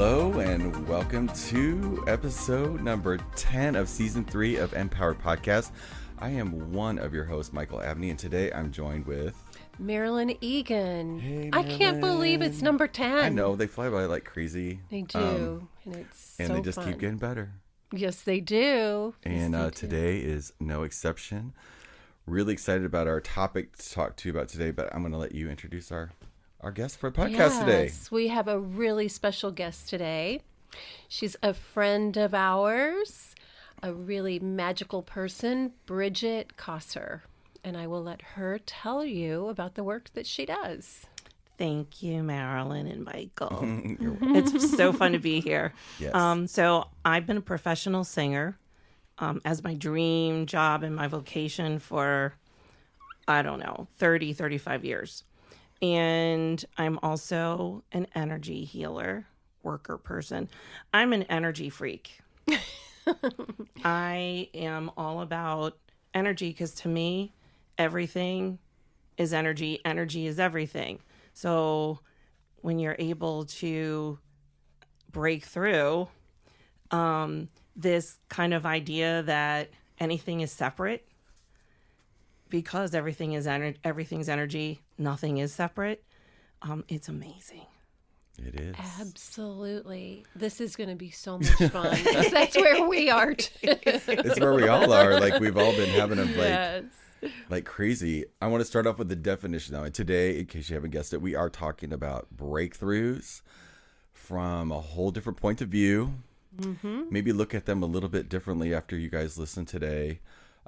Hello and welcome to episode number 10 of season 3 of Empowered Podcast. I am one of your hosts, Michael Abney, and today I'm joined with Marilyn Egan. Hey, I can't believe it's number 10. I know, they fly by like crazy. They do, and it's and so they just fun. keep getting better. Yes, they do. And Yes, they do. today is no exception. Really excited about our topic to talk to you about today, but I'm going to let you introduce our guest for the podcast today. Yes, we have a really special guest today. She's a friend of ours, a really magical person, Bridgette Kossor. And I will let her tell you about the work that she does. Thank you, Marilyn and Michael. It's so fun to be here. Yes. So I've been a professional singer as my dream job and my vocation for, 35 years. And I'm also an energy healer, worker person. I'm an energy freak. I am all about energy because to me, everything is energy. Energy is everything. So when you're able to break through this kind of idea that anything is separate, because everything's energy, nothing is separate, it's amazing. It is. Absolutely. This is going to be so much fun. 'Cause that's where we are, too. It's where we all are. Like, we've all been having them Yes. like crazy. I want to start off with the definition now. And today, in case you haven't guessed it, we are talking about breakthroughs from a whole different point of view. Mm-hmm. Maybe look at them a little bit differently after you guys listen today.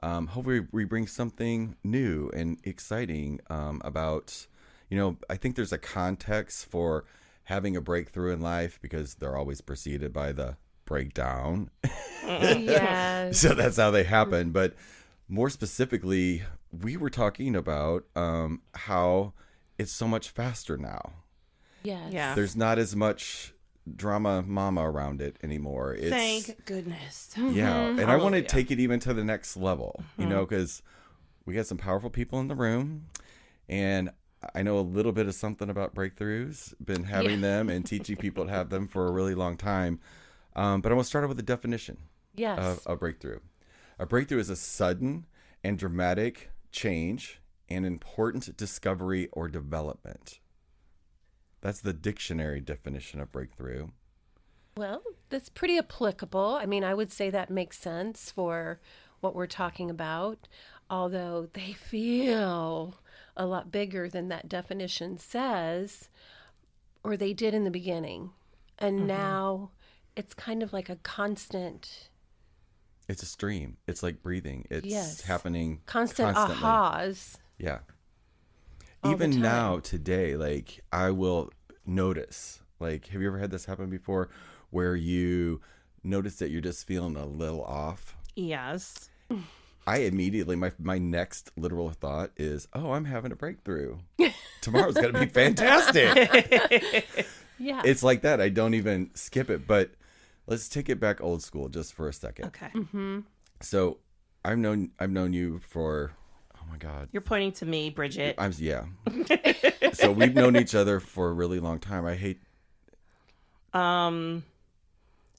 Hopefully we bring something new and exciting about, I think there's a context for having a breakthrough in life because they're always preceded by the breakdown. Yes. So that's how they happen. But more specifically, we were talking about how it's so much faster now. Yes. Yeah. There's not as much drama mama around it anymore. It's, Thank goodness. yeah. And I want to Hallelujah. take it even to the next level, because we got some powerful people in the room. And I know a little bit of something about breakthroughs, been having them and teaching people to have them for a really long time. But I'm going to start out with the definition Yes. of a breakthrough. A breakthrough is a sudden and dramatic change, an important discovery or development. That's the dictionary definition of breakthrough. Well, that's pretty applicable. I mean, I would say that makes sense for what we're talking about, although they feel a lot bigger than that definition says, or they did in the beginning. And now it's kind of like a constant, It's a stream. It's like breathing. It's Yes. happening constant constantly. ahas. Yeah. all the Even time. now, today, like, I will notice, like, have you ever had this happen before where you notice that you're just feeling a little off? Yes. I immediately, my next literal thought is, oh, I'm having a breakthrough. Tomorrow's going to be fantastic. Yeah. It's like that. I don't even skip it. But let's take it back old school just for a second. Okay. So I've known you for, oh my God. You're pointing to me, Bridget. Yeah. So we've known each other for a really long time. I hate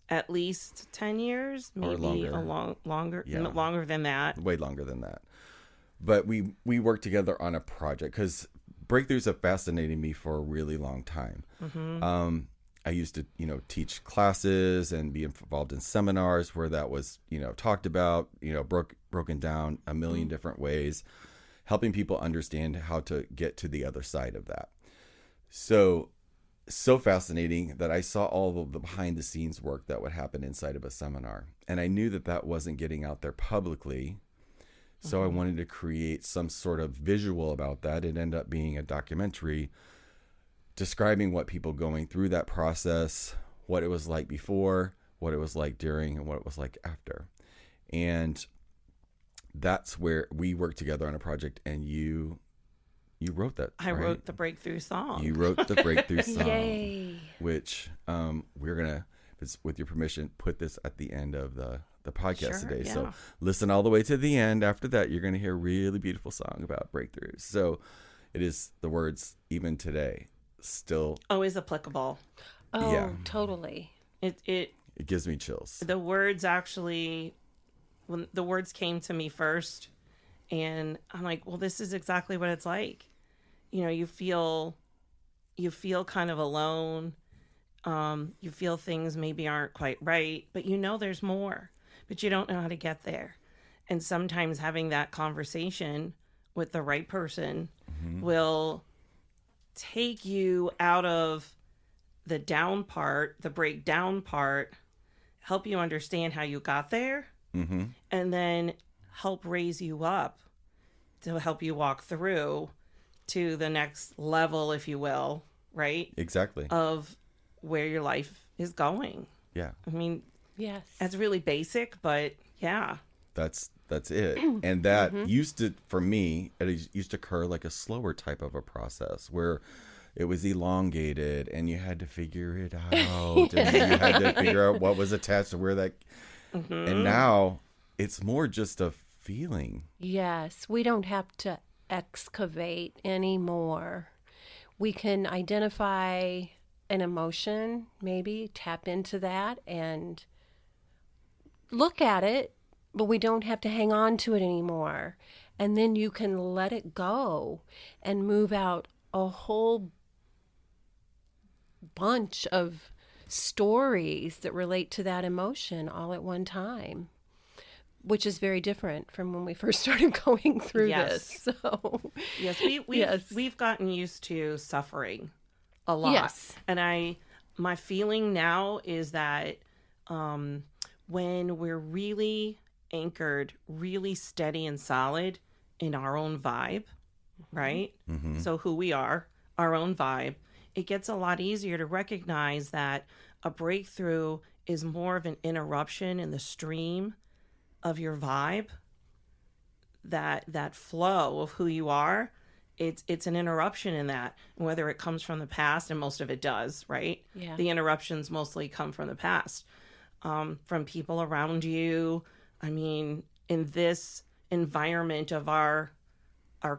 At least 10 years, maybe longer. longer Yeah. longer than that. way longer than that. But we worked together on a project because breakthroughs have fascinated me for a really long time. I used to, teach classes and be involved in seminars where that was, talked about, broken down a million different ways, helping people understand how to get to the other side of that. So fascinating that I saw all of the behind the scenes work that would happen inside of a seminar. And I knew that wasn't getting out there publicly. So I wanted to create some sort of visual about that. It ended up being a documentary describing what people going through that process, what it was like before, what it was like during, and what it was like after. And that's where we worked together on a project, and you wrote that. I right? wrote the breakthrough song. You wrote the breakthrough song, Yay. which we're gonna, with your permission, put this at the end of the podcast Sure, today. yeah. So listen all the way to the end. After that, you're gonna hear a really beautiful song about breakthroughs. So it is the words even today still. Always applicable. Oh, Yeah. totally. It gives me chills. The words actually, when the words came to me first, and I'm like, well, this is exactly what it's like. You know, you feel kind of alone. You feel things maybe aren't quite right, but you know there's more, but you don't know how to get there. And sometimes having that conversation with the right person will take you out of the down part, the breakdown part, help you understand how you got there, and then help raise you up to help you walk through to the next level, if you will, right? Exactly. Of where your life is going. Yeah. I mean, Yes. that's really basic, but yeah. That's it. And that used to, for me, it used to occur like a slower type of a process where it was elongated and you had to figure it out. And you had to figure out what was attached to where that. And now it's more just a feeling. Yes. We don't have to excavate anymore. We can identify an emotion, maybe tap into that and look at it, but we don't have to hang on to it anymore. And then you can let it go and move out a whole bunch of stories that relate to that emotion all at one time, which is very different from when we first started going through this. So yes, we've gotten used to suffering a lot. Yes. And my feeling now is that when we're really anchored, really steady and solid in our own vibe, right? So who we are, our own vibe, it gets a lot easier to recognize that a breakthrough is more of an interruption in the stream of your vibe, that flow of who you are. It's an interruption in that, whether it comes from the past, and most of it does, right? Yeah. The interruptions mostly come from the past, from people around you. I mean, in this environment of our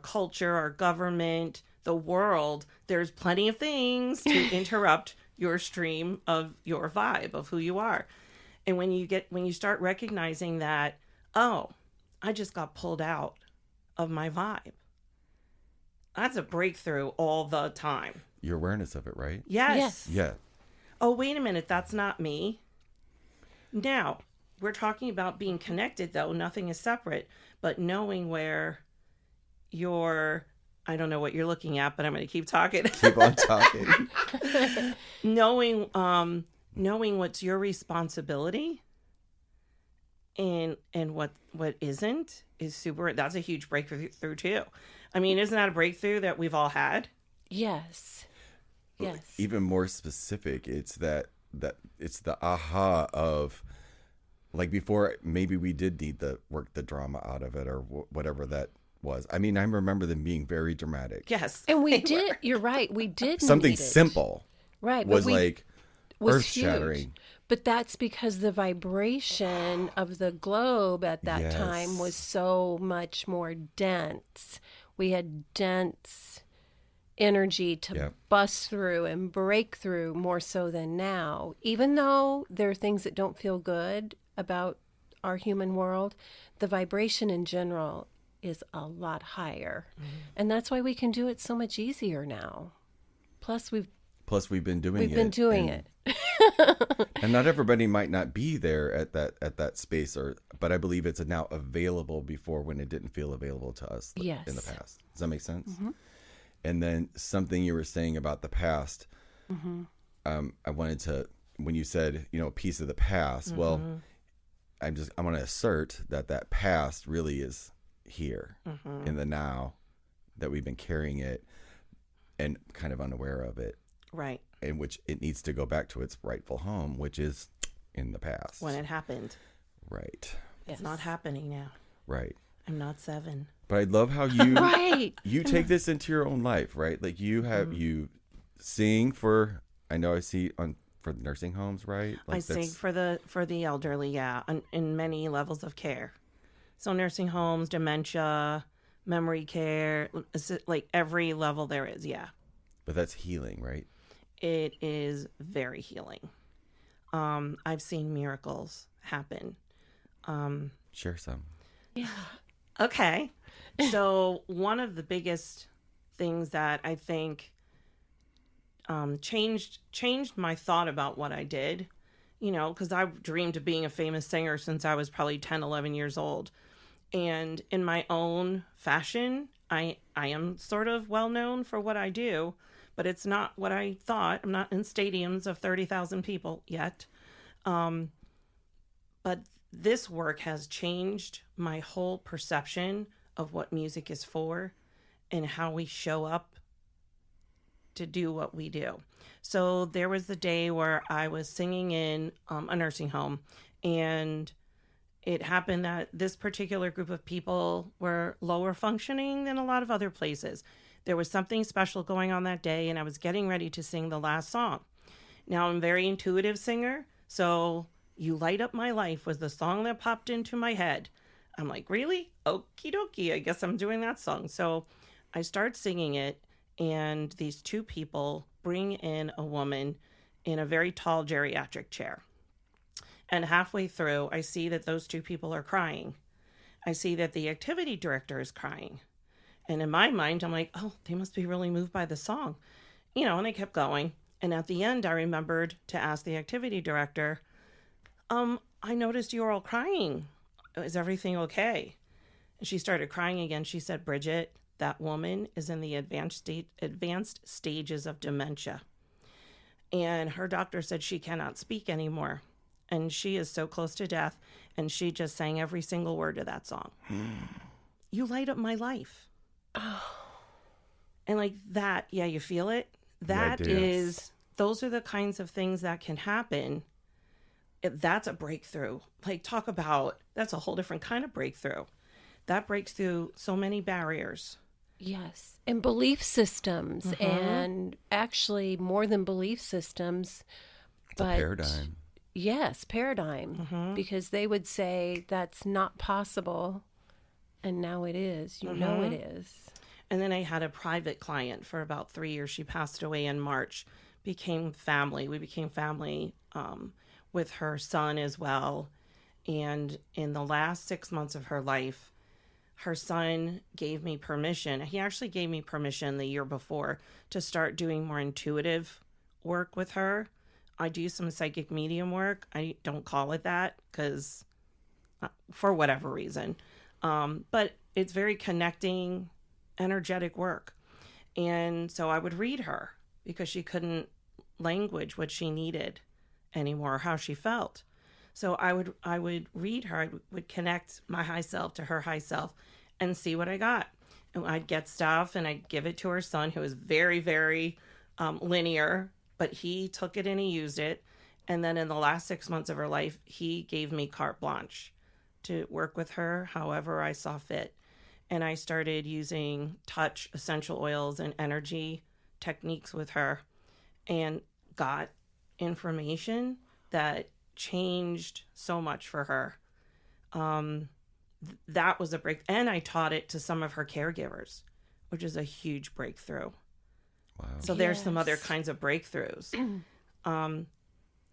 culture, our government, the world, there's plenty of things to interrupt your stream of your vibe of who you are. And when you start recognizing that, oh, I just got pulled out of my vibe. That's a breakthrough all the time. Your awareness of it, right? Yes. Yeah. Oh, wait a minute. That's not me. Now, we're talking about being connected, though. Nothing is separate. But knowing where I don't know what you're looking at, but I'm going to keep talking. Keep on talking. Knowing what's your responsibility and what isn't is super. That's a huge breakthrough too. I mean, isn't that a breakthrough that we've all had? Yes. Yes. Even more specific, it's that it's the aha of, like, before maybe we did need to work the drama out of it or whatever that was. I mean, I remember them being very dramatic. Yes. And we did. You're right. We did. Something need it. simple. Right. Was but like was earth shattering. huge. But that's because the vibration of the globe at that Yes. time was so much more dense. We had dense energy to Yep. bust through and break through more so than now. Even though there are things that don't feel good about our human world, the vibration in general is a lot higher. And that's why we can do it so much easier now. Plus we've been doing it. And not everybody might not be there at that space, but I believe it's now available before when it didn't feel available to us Yes. in the past. Does that make sense? And then something you were saying about the past, I wanted to, when you said, a piece of the past, well, I want to assert that past really is here in the now, that we've been carrying it and kind of unaware of it. Right. In which it needs to go back to its rightful home, which is in the past. When it happened. Right. It's not happening now. Right. I'm not 7. But I love how you Right. you take this into your own life, right? Like you have you sing for, I know I see for the nursing homes, right? Like I sing for the elderly, yeah, in many levels of care. So nursing homes, dementia, memory care, like every level there is, yeah. But that's healing, right? it is very healing. I've seen miracles happen. Share some. Yeah. Okay. So one of the biggest things that I think changed my thought about what I did, because I've dreamed of being a famous singer since I was probably 10, 11 years old. And in my own fashion, I am sort of well known for what I do, but it's not what I thought. I'm not in stadiums of 30,000 people yet. But this work has changed my whole perception of what music is for and how we show up to do what we do. So there was the day where I was singing in a nursing home, and it happened that this particular group of people were lower functioning than a lot of other places. There was something special going on that day, and I was getting ready to sing the last song. Now, I'm a very intuitive singer, so You Light Up My Life was the song that popped into my head. I'm like, really? Okie dokie, I guess I'm doing that song. So I start singing it, and these two people bring in a woman in a very tall geriatric chair. And halfway through, I see that those two people are crying. I see that the activity director is crying. And in my mind, I'm like, oh, they must be really moved by the song. And I kept going. And at the end, I remembered to ask the activity director, I noticed you were all crying. Is everything okay? And she started crying again. She said, Bridgette, that woman is in the advanced stages of dementia. And her doctor said she cannot speak anymore. And she is so close to death. And she just sang every single word of that song. You light up my life. Oh. And like that, yeah, you feel it? That is, those are the kinds of things that can happen. That's a breakthrough. Like, talk about, that's a whole different kind of breakthrough. That breaks through so many barriers. Yes. And belief systems, and actually more than belief systems. It's a paradigm. Yes, paradigm. Because they would say that's not possible. And now it is. You know it is. And then I had a private client for about 3 years. She passed away in March. Became family. We became family with her son as well. And in the last 6 months of her life, her son gave me permission. He actually gave me permission the year before to start doing more intuitive work with her. I do some psychic medium work. I don't call it that because for whatever reason. But it's very connecting, energetic work. And so I would read her because she couldn't language what she needed anymore, how she felt. So I would read her. I would connect my high self to her high self and see what I got. And I'd get stuff and I'd give it to her son, who was very, very linear, but he took it and he used it. And then in the last 6 months of her life, he gave me carte blanche to work with her however I saw fit. And I started using touch, essential oils, and energy techniques with her and got information that changed so much for her. That was a break. And I taught it to some of her caregivers, which is a huge breakthrough. Wow. So there's some other kinds of breakthroughs.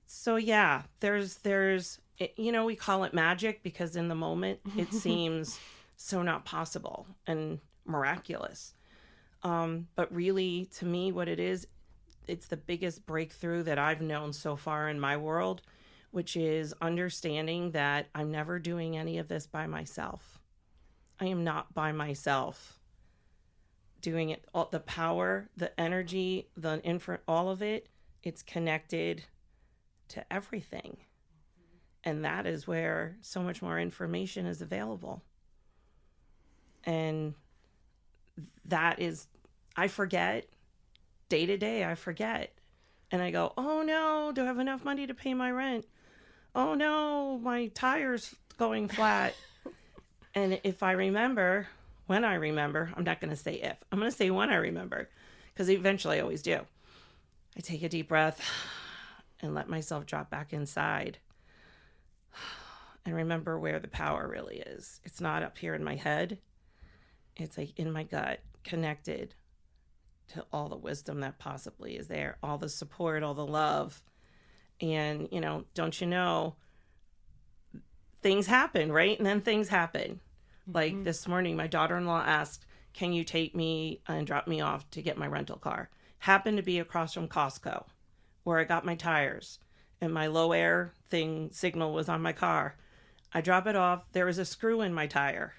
So yeah, there's we call it magic because in the moment it seems so not possible and miraculous. But really, to me, what it is, it's the biggest breakthrough that I've known so far in my world, which is understanding that I'm never doing any of this by myself. I am not by myself doing it. All the power, the energy, all of it, it's connected to everything. And that is where so much more information is available. And that is, I forget, day to day, I forget. And I go, oh no, do I have enough money to pay my rent? Oh no, my tire's going flat. And if I remember, when I remember, I'm not going to say if, I'm going to say when I remember, because eventually I always do. I take a deep breath and let myself drop back inside and remember where the power really is. It's not up here in my head. It's like in my gut, connected to all the wisdom that possibly is there, all the support, all the love. And, you know, don't you know, things happen, right? And then things happen. Like this morning, my daughter-in-law asked, can you take me and drop me off to get my rental car? Happened to be across from Costco, where I got my tires, and my low air signal was on my car. I drop it off. There was a screw in my tire.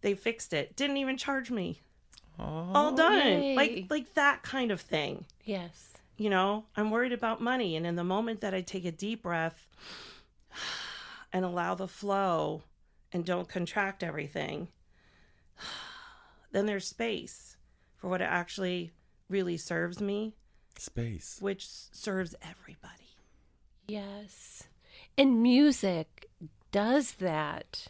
They fixed it. Didn't even charge me. Oh, All done. Yay. Like that kind of thing. Yes. You know, I'm worried about money. And in the moment that I take a deep breath and allow the flow and don't contract everything, then there's space for what actually really serves me, space, which serves everybody. Yes. And music does that.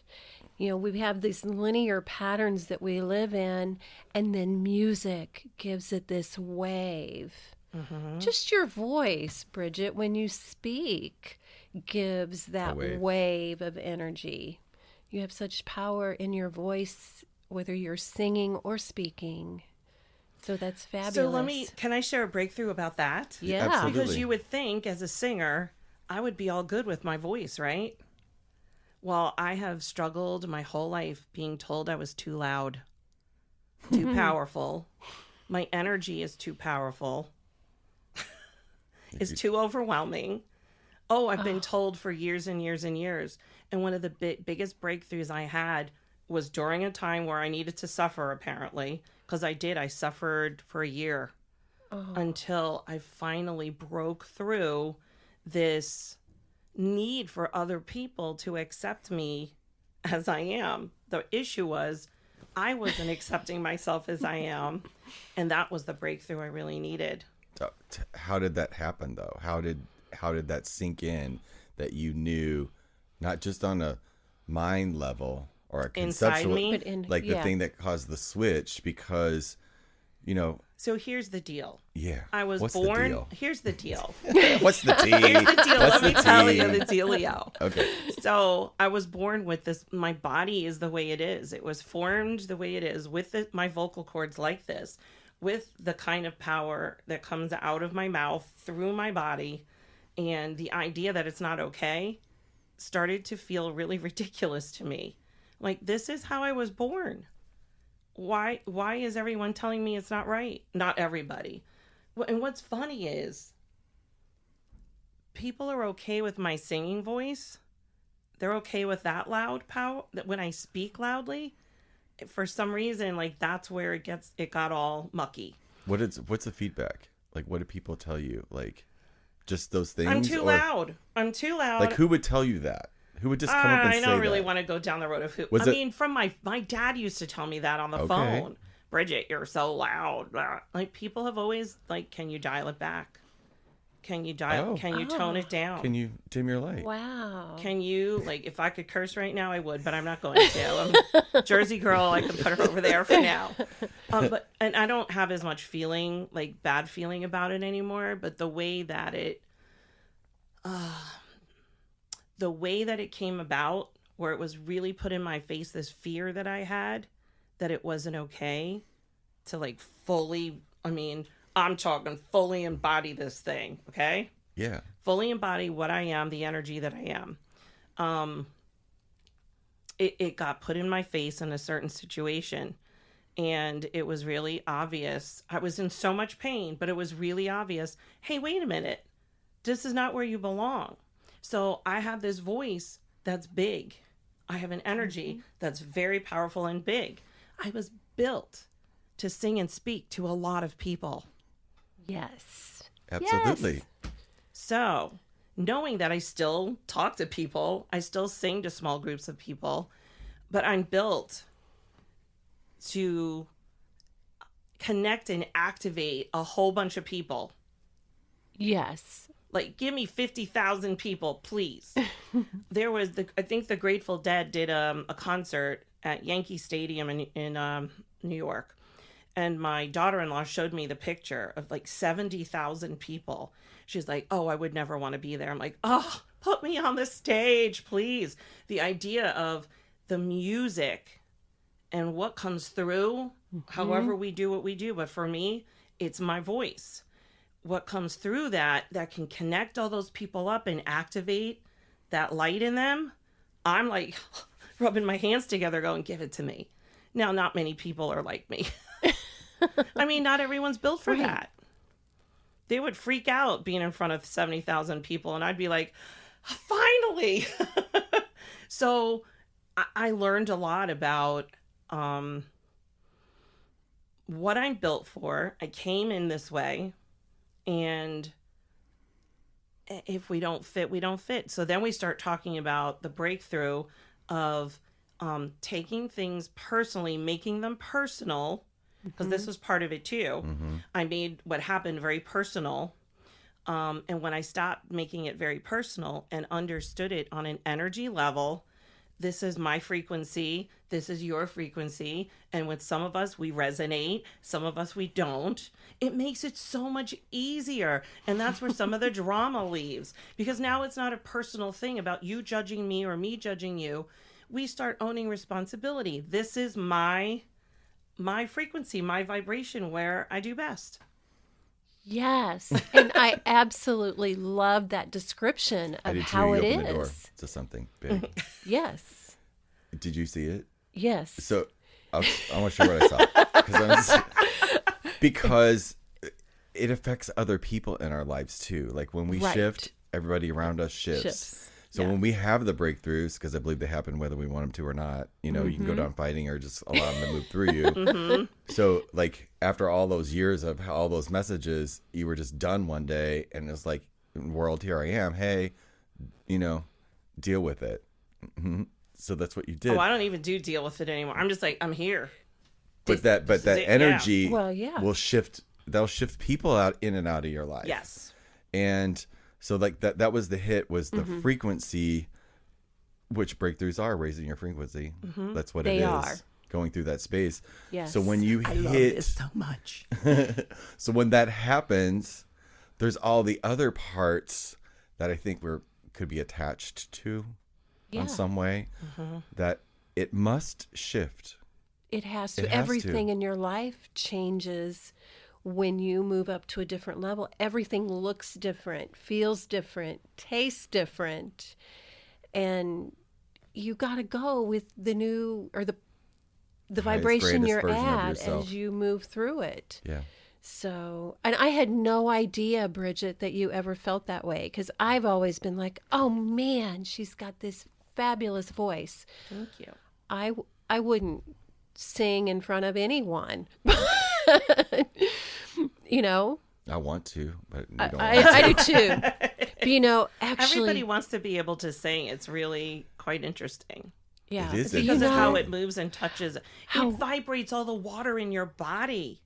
You know, we have these linear patterns that we live in, and then music gives it this wave. Just your voice, Bridgette, when you speak, gives that wave of energy. You have such power in your voice, whether you're singing or speaking. So that's fabulous. So can I share a breakthrough about that? Yeah. Absolutely. Because you would think as a singer, I would be all good with my voice, right? Well, I have struggled my whole life being told I was too loud, too powerful. My energy is too powerful. It's too overwhelming. Oh, I've been told for years and years and years. And one of the biggest breakthroughs I had was during a time where I needed to suffer, apparently, because I suffered for a year until I finally broke through this need for other people to accept me as I am. The issue was I wasn't accepting myself as I am, and that was the breakthrough I really needed. How did that happen, though? How did that sink in that you knew, not just on a mind level or a conceptual, me? But the thing that caused the switch? Because, you know. So here's the deal. Yeah. I was What's born. The deal? Here's the deal. What's the tea? Here's the deal. What's Let me the tell tea? you the dealio. Okay. So I was born with this. My body is the way it is. It was formed the way it is with my vocal cords like this, with the kind of power that comes out of my mouth through my body. And the idea that it's not okay started to feel really ridiculous to me. Like, this is how I was born. Why is everyone telling me it's not right? Not everybody. And what's funny is people are okay with my singing voice. They're okay with that loud power, that when I speak loudly. For some reason, like, that's where it got all mucky. What's the feedback? Like, what do people tell you? Like, just those things? I'm too loud. Like, who would tell you that? Who would just come up and say that? I don't really want to go down the road of who. I mean, from my dad used to tell me that on the phone. Bridgette, you're so loud. Like, people have always, like, can you dial it back? Can you tone it down? Can you dim your light? Wow. Can you, like, if I could curse right now, I would, but I'm not going to. I'm Jersey girl. I can put her over there for now. And I don't have as much feeling, like, bad feeling about it anymore. But the way that it came about, where it was really put in my face, this fear that I had, that it wasn't okay to, like, fully, I mean, I'm talking fully embody this thing, okay? Yeah. Fully embody what I am, the energy that I am. It got put in my face in a certain situation, and it was really obvious. I was in so much pain, but it was really obvious. Hey, wait a minute. This is not where you belong. So I have this voice that's big. I have an energy that's very powerful and big. I was built to sing and speak to a lot of people. Yes. Absolutely. Yes. So, knowing that I still talk to people, I still sing to small groups of people, but I'm built to connect and activate a whole bunch of people. Yes. Like, give me 50,000 people, please. There was I think the Grateful Dead did a concert at Yankee Stadium in New York. And my daughter-in-law showed me the picture of like 70,000 people. She's like, oh, I would never want to be there. I'm like, oh, put me on the stage, please. The idea of the music and what comes through, however we do what we do. But for me, It's my voice. What comes through that can connect all those people up and activate that light in them. I'm like rubbing my hands together going, give it to me. Now, not many people are like me. I mean, not everyone's built for that. They would freak out being in front of 70,000 people, and I'd be like, finally. So I learned a lot about what I'm built for. I came in this way, and if we don't fit, we don't fit. So then we start talking about the breakthrough of taking things personally, making them personal, because this was part of it too. I made what happened very personal. And when I stopped making it very personal and understood it on an energy level, this is my frequency, this is your frequency. And with some of us, we resonate, some of us, we don't. It makes it so much easier. And that's where some of the drama leaves. Because now it's not a personal thing about you judging me or me judging you. We start owning responsibility. This is my frequency, my vibration, where I do best. Yes. And I absolutely love that description of how it is. The door to something big. Yes. Did you see it? Yes. So I want to share what I saw. Because it affects other people in our lives too. Like when we shift, everybody around us shifts. So when we have the breakthroughs, because I believe they happen whether we want them to or not, you know, you can go down fighting or just allow them to move through you. So like after all those years of all those messages, you were just done one day and it's like, world, here I am. Hey, you know, deal with it. So that's what you did. Oh, I don't even deal with it anymore. I'm just like, I'm here. But that energy will shift. That'll shift people out in and out of your life. Yes. And so like that was the hit, was the frequency, which breakthroughs are raising your frequency. That's what it is. They are. Going through that space. Yes. So when you I love this so much. So when that happens, there's all the other parts that I think could be attached to in some way that it must shift. It has to. Everything in your life changes when you move up to a different level. Everything looks different, feels different, tastes different. And you got to go with the new or the vibration you're at as you move through it. Yeah. So, and I had no idea, Bridgette, that you ever felt that way, because I've always been like, oh man, she's got this fabulous voice. Thank you. I wouldn't sing in front of anyone. You know, I want to, but you don't I do too. But, you know, actually, everybody wants to be able to sing. It's really quite interesting. Yeah, it is because of how it moves and touches. It vibrates all the water in your body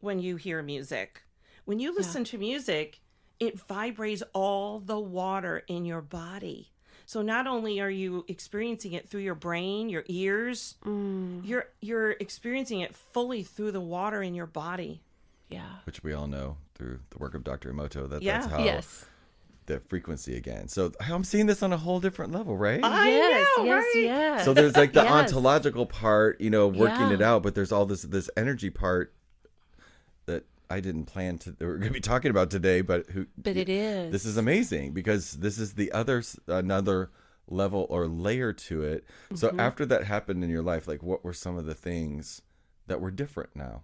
when you hear music. When you listen to music, it vibrates all the water in your body. So not only are you experiencing it through your brain, your ears, you're experiencing it fully through the water in your body. Yeah. Which we all know through the work of Dr. Emoto that's how the frequency again. So I'm seeing this on a whole different level, right? Yes. So there's like the ontological part, you know, working it out, but there's all this energy part that I didn't plan to we're going to be talking about today, but it is. This is amazing because this is the another level or layer to it. So after that happened in your life, like what were some of the things that were different now?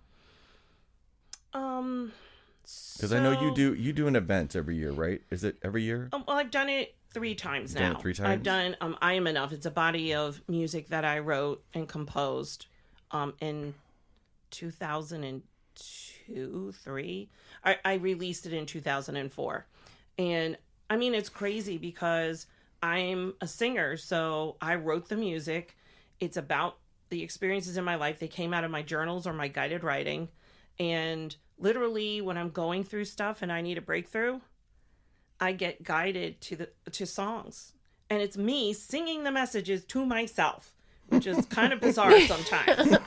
Because I know you do an event every year, right? Is it every year? Well, I've done it 3 times now. Done it 3 times? I've done I Am Enough. It's a body of music that I wrote and composed in 2002, 3. I released it in 2004. And I mean, it's crazy because I'm a singer, so I wrote the music. It's about the experiences in my life. They came out of my journals or my guided writing. And literally when I'm going through stuff and I need a breakthrough, I get guided to songs. And it's me singing the messages to myself, which is kind of bizarre sometimes.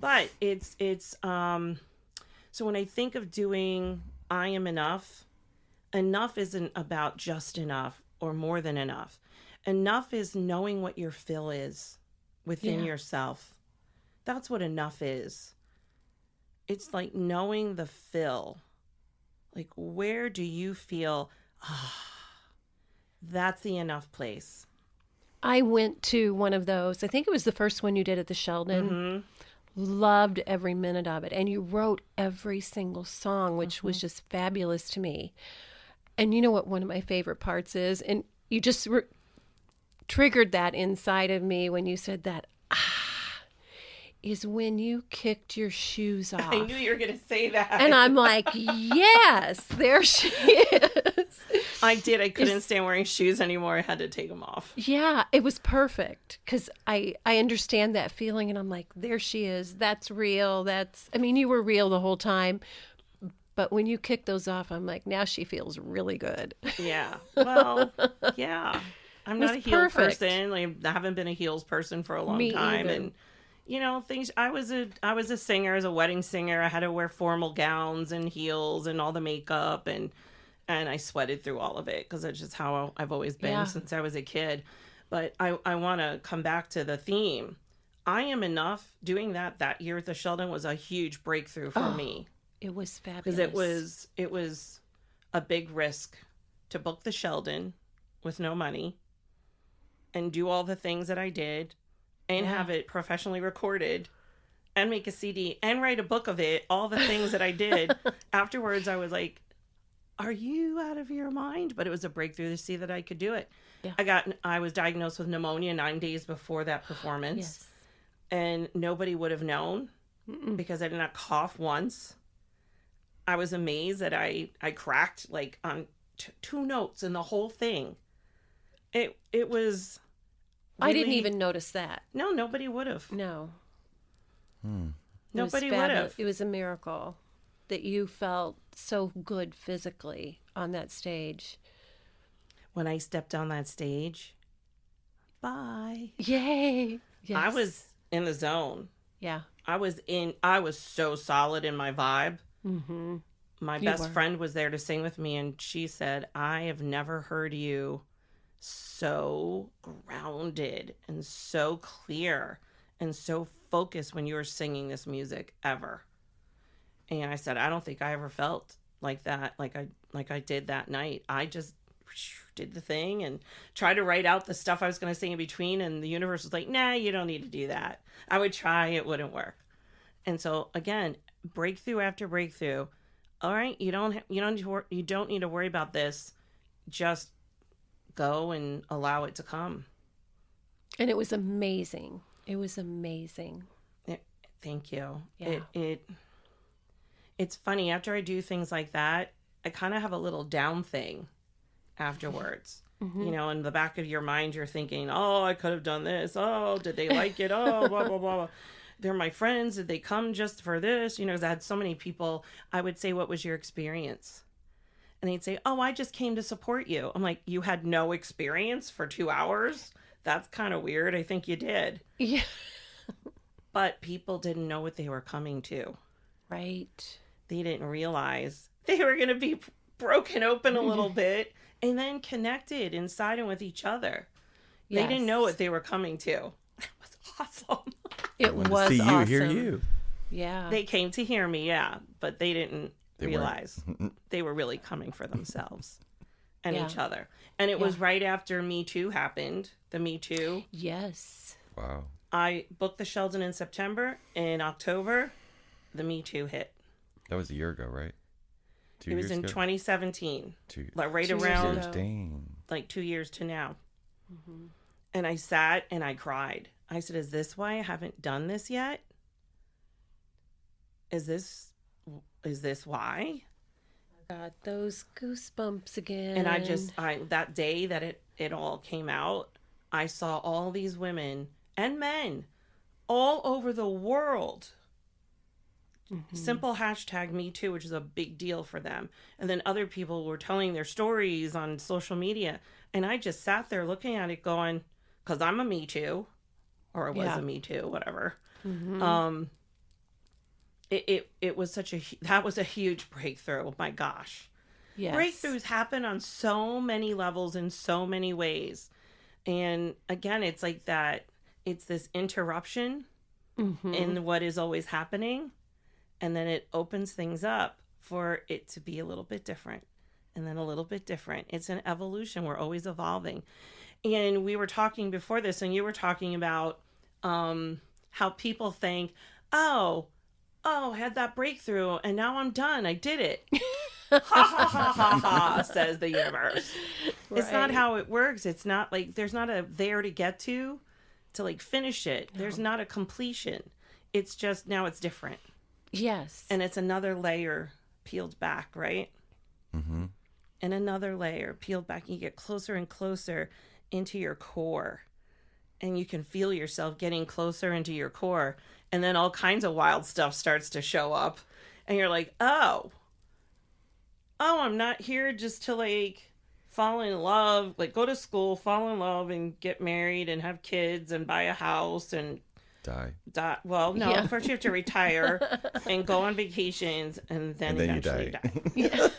But it's so when I think of doing I Am Enough, enough isn't about just enough or more than enough. Enough is knowing what your fill is within yourself. That's what enough is. it's like knowing the fill. Like, where do you feel, that's the enough place? I went to one of those. I think it was the first one you did at the Sheldon. Mm-hmm. Loved every minute of it. And you wrote every single song, which was just fabulous to me. And you know what one of my favorite parts is? And you just triggered that inside of me when you said that, is when you kicked your shoes off. I knew you were going to say that. And I'm like, yes, there she is. I did. I couldn't stand wearing shoes anymore. I had to take them off. Yeah, it was perfect because I understand that feeling. And I'm like, there she is. That's real. I mean, you were real the whole time. But when you kick those off, I'm like, now she feels really good. Yeah. Well, yeah. I'm not a heel perfect. person. Like, I haven't been a heels person for a long Me time. either. And you know, things. I was a singer, as a wedding singer. I had to wear formal gowns and heels and all the makeup, and I sweated through all of it because that's just how I've always been since I was a kid. But I want to come back to the theme. I Am Enough. Doing that year at the Sheldon was a huge breakthrough for me. It was fabulous. Because it was a big risk to book the Sheldon with no money and do all the things that I did. And have it professionally recorded and make a CD and write a book of it, all the things that I did. Afterwards, I was like, are you out of your mind? But it was a breakthrough to see that I could do it. Yeah. I was diagnosed with pneumonia 9 days before that performance. Yes. And nobody would have known because I did not cough once. I was amazed that I cracked like on 2 notes in the whole thing. It was... I didn't even notice that. No, nobody would have. No. Nobody would have. It was a miracle that you felt so good physically on that stage. When I stepped on that stage, bye. Yay. Yes. I was in the zone. Yeah. I was so solid in my vibe. Mm-hmm. My best friend was there to sing with me, and she said, I have never heard you so grounded and so clear and so focused when you were singing this music ever. And I said, I don't think I ever felt like that, like I did that night. I just did the thing and tried to write out the stuff I was going to sing in between, and the universe was like, nah, you don't need to do that. I would try, it wouldn't work. And so again, breakthrough after breakthrough. All right, you don't need to worry about this. Just go and allow it to come. And it was amazing. It was amazing. Thank you. Yeah. It's funny, after I do things like that, I kind of have a little down thing afterwards. Mm-hmm. You know, in the back of your mind, you're thinking, oh, I could have done this. Oh, did they like it? Oh, blah, blah, blah. They're my friends. Did they come just for this? You know, 'cause I had so many people. I would say, what was your experience? And they'd say, oh, I just came to support you. I'm like, you had no experience for 2 hours? That's kind of weird. I think you did. Yeah. But people didn't know what they were coming to. Right. They didn't realize they were going to be broken open a little bit and then connected inside and with each other. Yes. They didn't know what they were coming to. It was awesome. It was see you, awesome. hear you. Yeah. They came to hear me, yeah, but they didn't realize they were really coming for themselves and each other. And it was right after Me Too happened, the Me Too. Yes. Wow. I booked the Sheldon in September. In October, the Me Too hit. That was a year ago, right? It was in 2017. Right 2 around, years ago. Dang. like 2 years to now. Mm-hmm. And I sat and I cried. I said, is this why I haven't done this yet? Is this why? Got those goosebumps again. And I that day that it all came out, I saw all these women and men all over the world. Mm-hmm. Simple hashtag Me Too, which is a big deal for them. And then other people were telling their stories on social media. And I just sat there looking at it going, because I'm a Me Too, or I was a Me Too, whatever. Mm-hmm. It was that was a huge breakthrough. Oh my gosh. Yes. Breakthroughs happen on so many levels in so many ways. And again, it's like that, it's this interruption in what is always happening. And then it opens things up for it to be a little bit different, and then a little bit different. It's an evolution. We're always evolving. And we were talking before this, and you were talking about how people think, oh, I had that breakthrough, and now I'm done. I did it. Ha ha ha ha ha, says the universe. Right. It's not how it works. It's not like there's not a there to get to like finish it. No. There's not a completion. It's just now it's different. Yes. And it's another layer peeled back, right? Mm-hmm. And another layer peeled back. You get closer and closer into your core. And you can feel yourself getting closer into your core. And then all kinds of wild stuff starts to show up. And you're like, oh, I'm not here just to like fall in love, like go to school, fall in love and get married and have kids and buy a house and die. Well, no, yeah. First you have to retire and go on vacations and then eventually you die.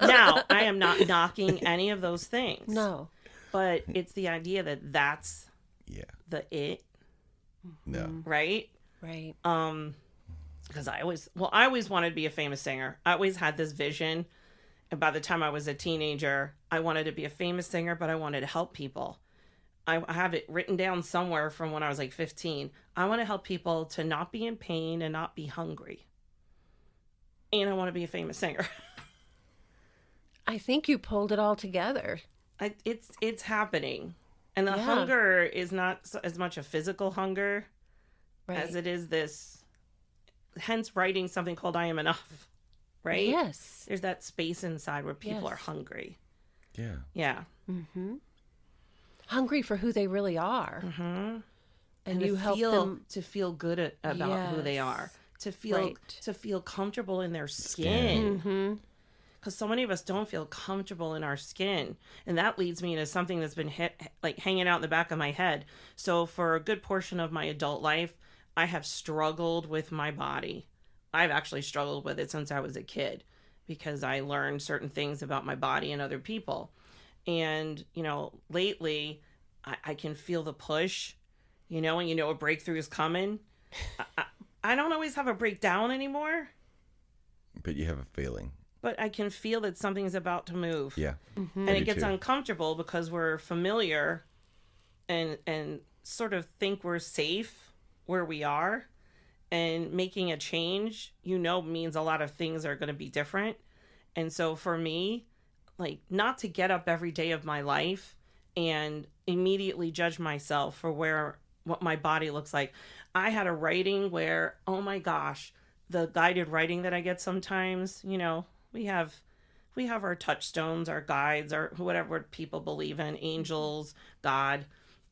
Now, I am not knocking any of those things. No. But it's the idea that that's the it. No. Right? Right. Because I always wanted to be a famous singer. I always had this vision. And by the time I was a teenager, I wanted to be a famous singer, but I wanted to help people. I have it written down somewhere from when I was like 15. I want to help people to not be in pain and not be hungry. And I want to be a famous singer. I think you pulled it all together. It's happening. And the hunger is not as much a physical hunger as it is this, hence writing something called I Am Enough, right? Yes. There's that space inside where people are hungry. Yeah. Yeah. Mm-hmm. Hungry for who they really are. Mm-hmm. And you help them to feel good about who they are. To feel comfortable in their skin. Mm-hmm. Because so many of us don't feel comfortable in our skin. And that leads me to something that's been hanging out in the back of my head. So for a good portion of my adult life, I have struggled with my body. I've actually struggled with it since I was a kid because I learned certain things about my body and other people. And, lately I can feel the push, and a breakthrough is coming. I don't always have a breakdown anymore. But you have a feeling. But I can feel that something's about to move. Yeah. Mm-hmm. And it gets uncomfortable because we're familiar and sort of think we're safe where we are. And making a change, means a lot of things are going to be different. And so for me, like, not to get up every day of my life and immediately judge myself for what my body looks like. I had a writing where, oh my gosh, the guided writing that I get sometimes, we have our touchstones, our guides, or whatever people believe in, angels, God.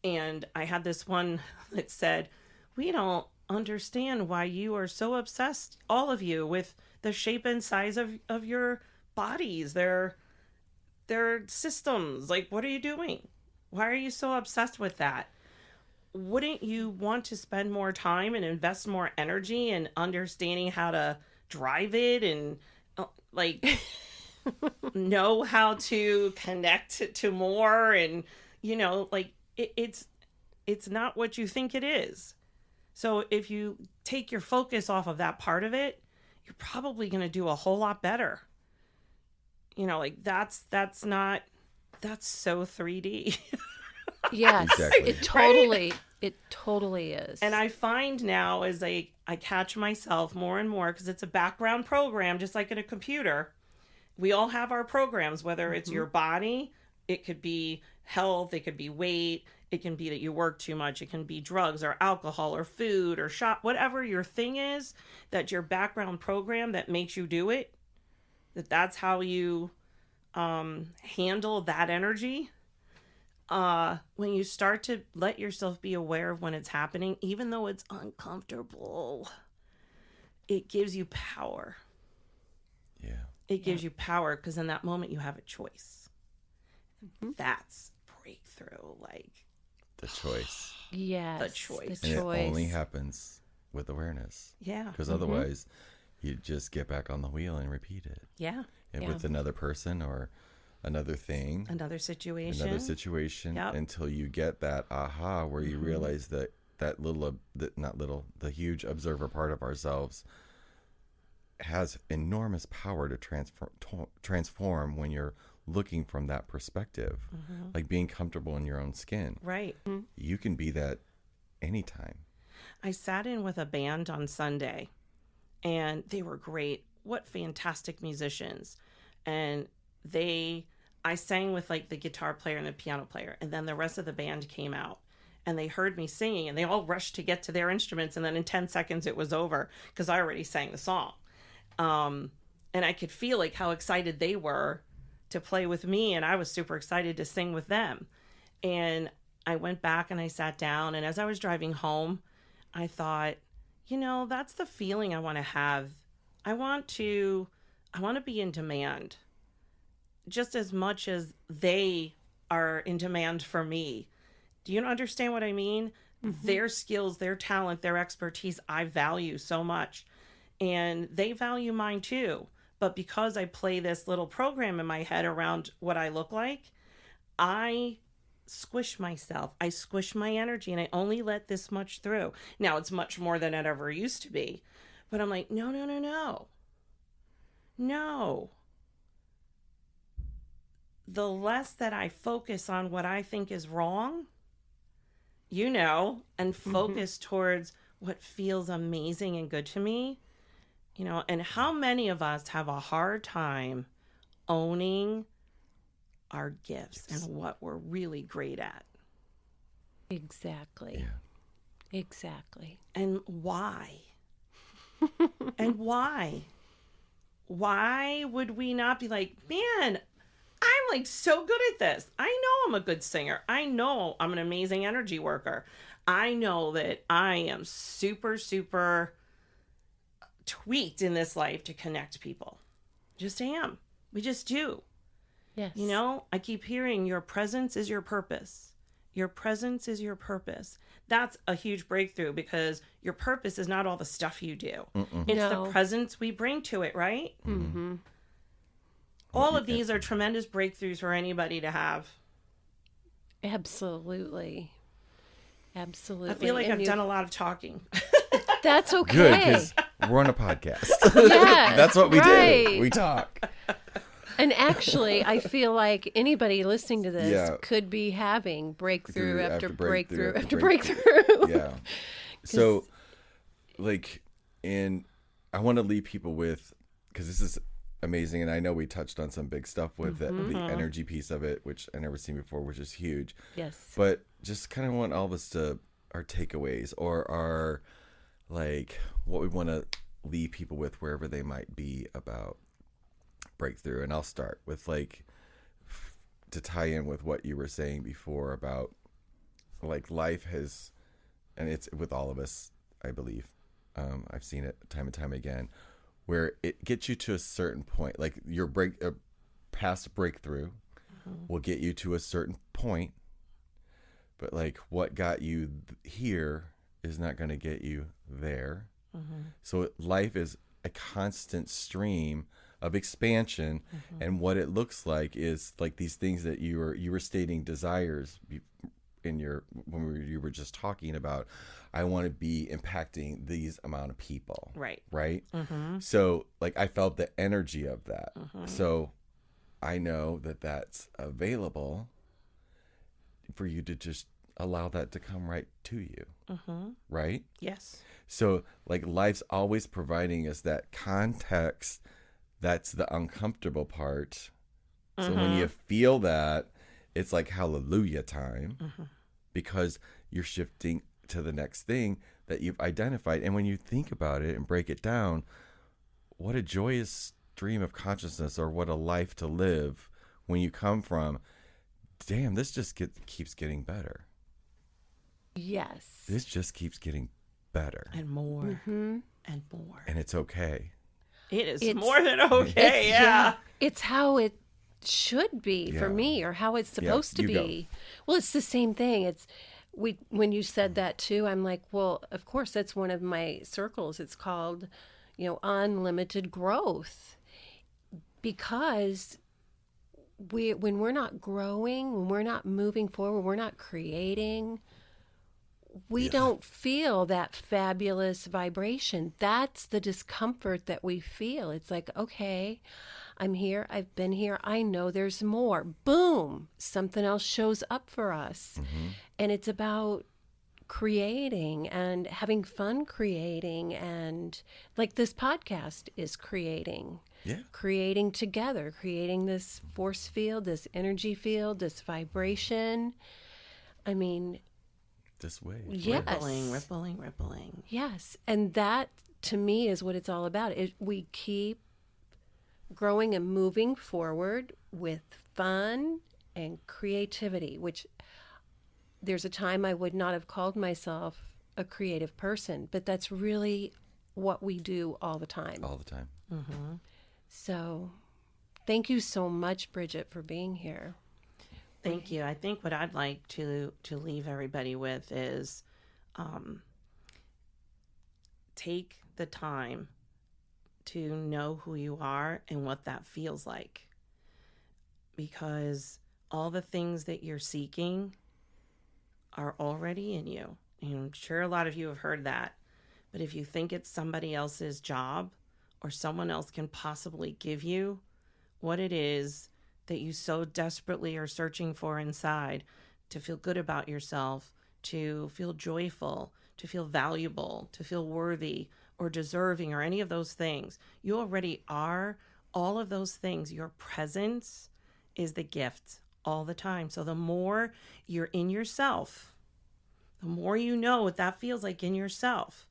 And I had this one that said, we don't understand why you are so obsessed, all of you, with the shape and size of your bodies. They're systems. Like, what are you doing? Why are you so obsessed with that? Wouldn't you want to spend more time and invest more energy in understanding how to drive it and know how to connect to more and it's not what you think it is. So if you take your focus off of that part of it, you're probably going to do a whole lot better. That's so 3D. Yes, exactly. It totally is. And I find now as I catch myself more and more, because it's a background program, just like in a computer. We all have our programs, whether it's your body, it could be health, it could be weight, it can be that you work too much, it can be drugs or alcohol or food or shop, whatever your thing is, that's your background program that makes you do it, that's how you handle that energy. When you start to let yourself be aware of when it's happening, even though it's uncomfortable, it gives you power. Yeah. It gives you power because in that moment you have a choice. Mm-hmm. That's breakthrough, like the choice. Yes, the choice. The choice. It only happens with awareness. Yeah. Because otherwise, you just get back on the wheel and repeat it. Yeah. And with another person or another thing, another situation, until you get that aha where you realize that the huge observer part of ourselves has enormous power to transform when you're looking from that perspective, like being comfortable in your own skin. Right. You can be that anytime. I sat in with a band on Sunday, and they were great. What fantastic musicians. And I sang with like the guitar player and the piano player, and then the rest of the band came out and they heard me singing, and they all rushed to get to their instruments, and then in 10 seconds it was over because I already sang the song. And I could feel like how excited they were to play with me, and I was super excited to sing with them. And I went back and I sat down, and as I was driving home, I thought, that's the feeling I want to have. I want to be in demand just as much as they are in demand for me. Do you understand what I mean? Their skills, their talent, their expertise, I value so much. And they value mine too. But because I play this little program in my head around what I look like, I squish myself. I squish my energy, and I only let this much through. Now it's much more than it ever used to be. But I'm like, no. The less that I focus on what I think is wrong, and focus towards what feels amazing and good to me, and how many of us have a hard time owning our gifts and what we're really great at. Exactly. Yeah. Exactly. And why? And why? Why would we not be like, man, I'm like so good at this. I know I'm a good singer. I know I'm an amazing energy worker. I know that I am super, super tweaked in this life to connect people. Just am. We just do. Yes. I keep hearing your presence is your purpose. Your presence is your purpose. That's a huge breakthrough, because your purpose is not all the stuff you do. It's the presence we bring to it, right? Mm-hmm. All of these are tremendous breakthroughs for anybody to have. Absolutely. Absolutely. I feel like I've done a lot of talking. That's okay. Good, because we're on a podcast. Yes, That's what we right. do. We talk. And actually, I feel like anybody listening to this could be having breakthrough after breakthrough after breakthrough. Yeah. So, I want to leave people with, because this is amazing, and I know we touched on some big stuff with the energy piece of it, which I never seen before, which is huge. Yes. But just kind of want all of us to, our takeaways, or our, what we want to leave people with wherever they might be about breakthrough. And I'll start with to tie in with what you were saying before about life has, and it's with all of us, I believe, I've seen it time and time again, where it gets you to a certain point, your past breakthrough will get you to a certain point, but what got you here is not going to get you there. So life is a constant stream of expansion, and what it looks like is these things that you were stating desires in you were just talking about. I want to be impacting these amount of people, right. So I felt the energy of that. So I know that that's available for you to just allow that to come right to you, right? Yes. So life's always providing us that context. That's the uncomfortable part. So when you feel that, it's hallelujah time, because you're shifting to the next thing that you've identified. And when you think about it and break it down, what a joyous stream of consciousness, or what a life to live when you come from, damn, this just keeps getting better. Yes. This just keeps getting better. And more. And more. And it's okay. It's more than okay. Yeah. It's how it should be for me, or how it's supposed to be. Well, it's the same thing. When you said that too, I'm like, well, of course, that's one of my circles. It's called, unlimited growth, because when we're not growing, when we're not moving forward, we're not creating, we don't feel that fabulous vibration. That's the discomfort that we feel. It's like, okay, I'm here. I've been here. I know there's more. Boom, something else shows up for us. And it's about creating and having fun creating, and like this podcast is creating. Creating together, creating this force field, this energy field, this vibration. I mean, this way. Yes. Rippling. Yes. And that, to me, is what it's all about. We keep growing and moving forward with fun and creativity, which there's a time I would not have called myself a creative person, but that's really what we do all the time. All the time. So thank you so much, Bridgette, for being here. Thank you. I think what I'd like to leave everybody with is take the time to know who you are and what that feels like. Because all the things that you're seeking are already in you. And I'm sure a lot of you have heard that. But if you think it's somebody else's job or someone else can possibly give you what it is that you so desperately are searching for inside, to feel good about yourself, to feel joyful, to feel valuable, to feel worthy or deserving or any of those things, you already are all of those things. Your presence is the gift all the time. So the more you're in yourself, the more you know what that feels like in yourself,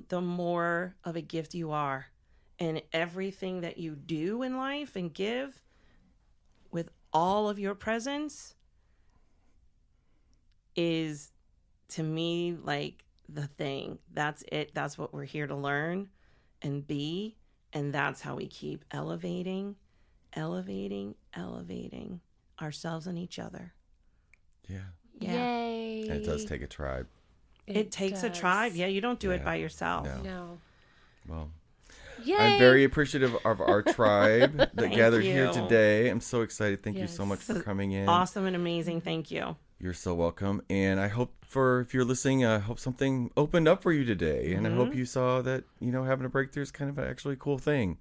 the more of a gift you are. And everything that you do in life and give with all of your presence is, to me, like the thing. That's it. That's what we're here to learn and be. And that's how we keep elevating ourselves and each other. Yeah. Yay. And it does take a tribe. It takes a tribe. Yeah, you don't do it by yourself. No. Well, Yay. I'm very appreciative of our tribe that gathered here you. today. I'm so excited. Thank you Yes. so much for coming in. Awesome and amazing. Thank you. You're so welcome. And I hope if you're listening, I hope something opened up for you today. And I hope you saw that, having a breakthrough is kind of actually a cool thing.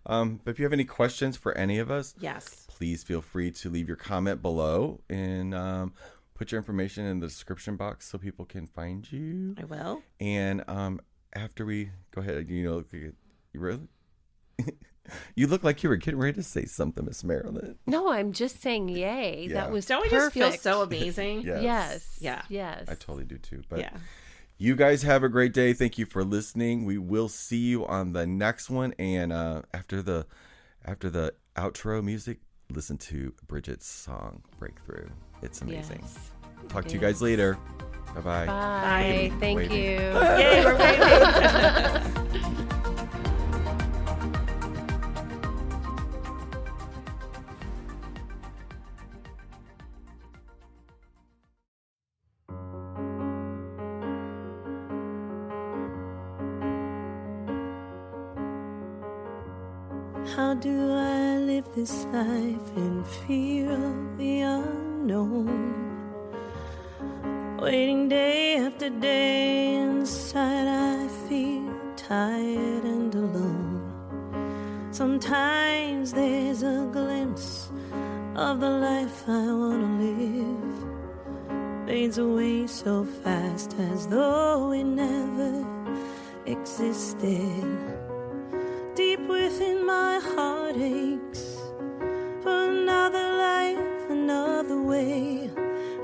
But if you have any questions for any of us, Yes, please feel free to leave your comment below and put your information in the description box so people can find you. I will. And after we go ahead, you really? You look like you were getting ready to say something, Miss Marilyn. No, I'm just saying yay. Yeah. That was Don't we perfect. just feel so amazing? Yes. Yeah. Yes. I totally do too. But Yeah. you guys have a great day. Thank you for listening. We will see you on the next one. And after the outro music, listen to Bridgette's song "Breakthrough." It's amazing. Yes. Talk to you guys later. Bye-bye. Bye. Thank Waving. you. Yay, we're waving. How do I live this life in fear of the unknown? Waiting day after day, inside I feel tired and alone. Sometimes there's a glimpse of the life I wanna live, fades away so fast as though it never existed. Deep within my heart aches for another life, another way.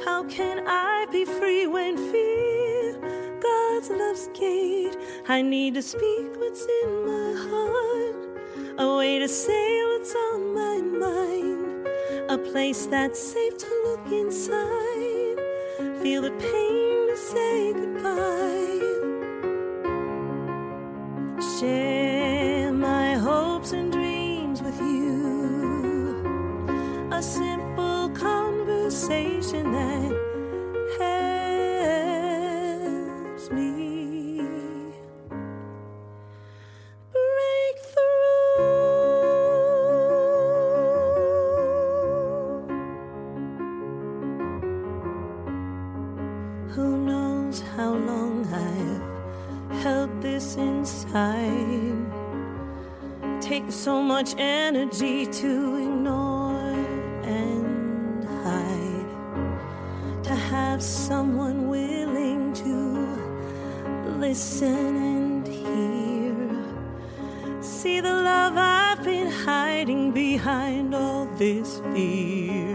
How can I be free when fear God's love's gate? I need to speak what's in my heart, a way to say what's on my mind, a place that's safe to look inside, feel the pain to say goodbye, share my hopes and dreams with you, a simple conversation that helps me break through. Who knows held this inside. Takes so much energy to ignore and hide. To have someone willing to listen and hear. See the love I've been hiding behind all this fear.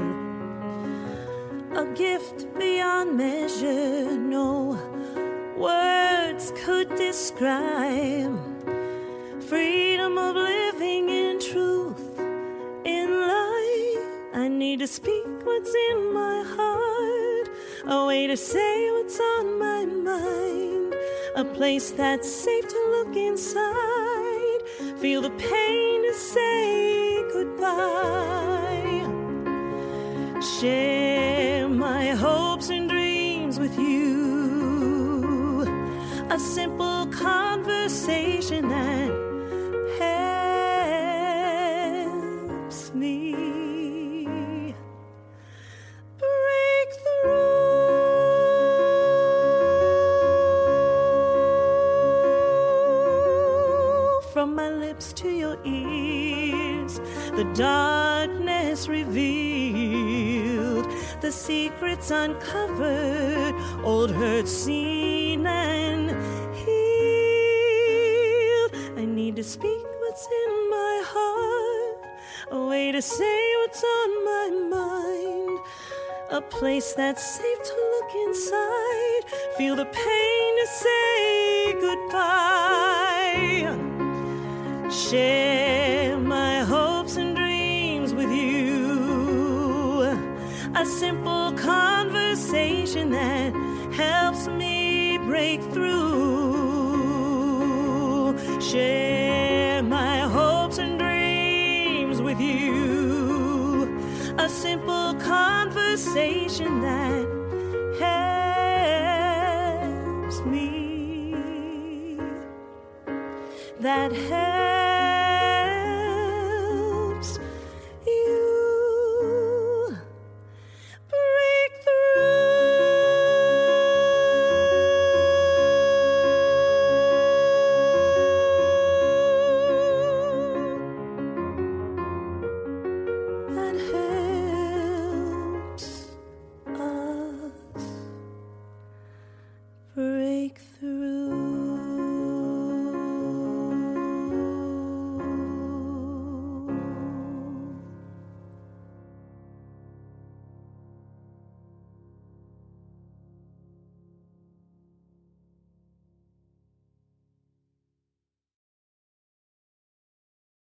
A gift beyond measure, no words could describe. Freedom of living in truth, in light. I need to speak what's in my heart. A way to say what's on my mind. A place that's safe to look inside. Feel the pain to say goodbye. Share my hopes and dreams with you. A simple conversation that helps me break through. From my lips to your ears, the darkness revealed, the secrets uncovered, old hurts seen and healed. I need to speak what's in my heart, a way to say what's on my mind, a place that's safe to look inside, feel the pain to say goodbye. Share my hopes and dreams with you. A simple conversation that helps me break through. Share my hopes and dreams with you. A simple conversation that helps me. That helps